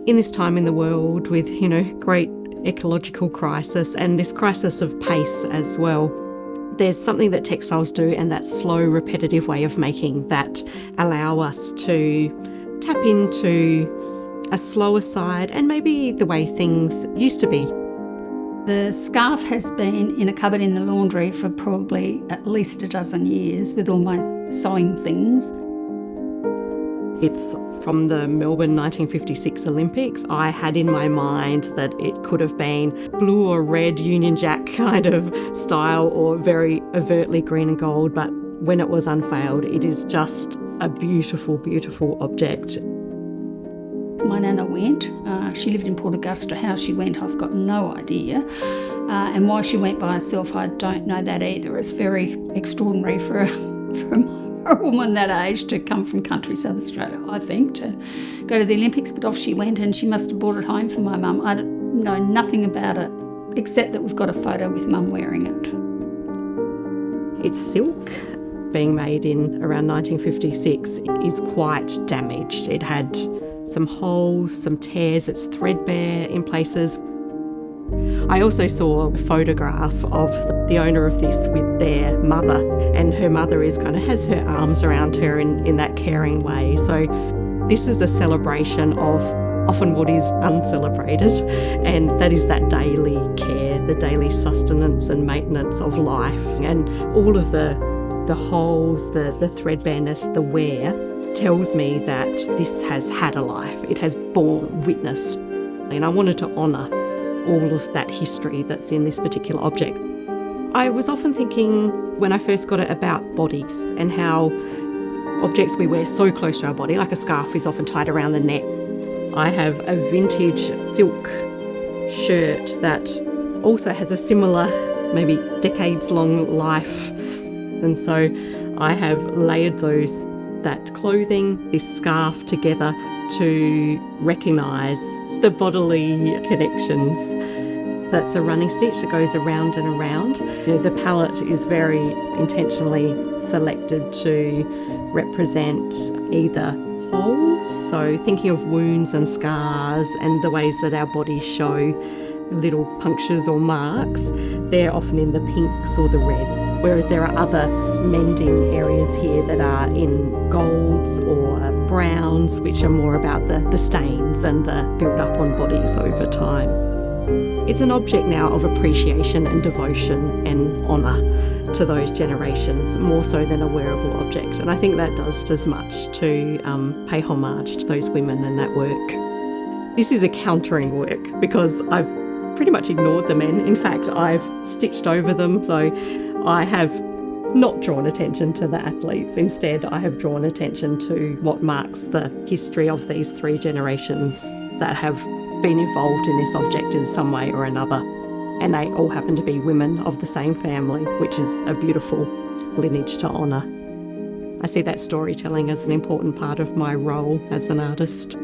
In this time in the world with, great ecological crisis and this crisis of pace as well, there's something that textiles do, and that slow, repetitive way of making that allow us to tap into a slower side and maybe the way things used to be. The scarf has been in a cupboard in the laundry for probably at least a dozen years with all my sewing things. It's from the Melbourne 1956 Olympics. I had in my mind that it could have been blue or red Union Jack kind of style, or very overtly green and gold, but when it was unveiled, it is just a beautiful, beautiful object. My nana went. She lived in Port Augusta. How she went, I've got no idea. And why she went by herself, I don't know that either. It's very extraordinary for a woman that age to come from country South Australia, I think, to go to the Olympics. But off she went, and she must have brought it home for my mum. I don't know nothing about it, except that we've got a photo with mum wearing it. It's silk. Being made in around 1956 is quite damaged. It had some holes, some tears, it's threadbare in places. I also saw a photograph of the owner of this with their mother, and her mother has her arms around her in that caring way. So this is a celebration of often what is uncelebrated, and that is that daily care, the daily sustenance and maintenance of life, and all of the holes, the threadbareness, the wear tells me that this has had a life. It has borne witness, and I wanted to honour all of that history that's in this particular object. I was often thinking when I first got it about bodies and how objects we wear so close to our body, like a scarf is often tied around the neck. I have a vintage silk shirt that also has a similar, maybe decades-long life. And so I have layered that clothing, this scarf together to recognise the bodily connections. That's a running stitch that goes around and around. The palette is very intentionally selected to represent either holes, so thinking of wounds and scars and the ways that our bodies show little punctures or marks, they're often in the pinks or the reds, whereas there are other mending areas here that are in golds or browns, which are more about the stains and the build-up on bodies over time. It's an object now of appreciation and devotion and honour to those generations, more so than a wearable object. And I think that does as much to pay homage to those women and that work. This is a countering work because I've pretty much ignored the men. In fact, I've stitched over them. So I have not drawn attention to the athletes. Instead, I have drawn attention to what marks the history of these three generations that have been involved in this object in some way or another. And they all happen to be women of the same family, which is a beautiful lineage to honour. I see that storytelling as an important part of my role as an artist.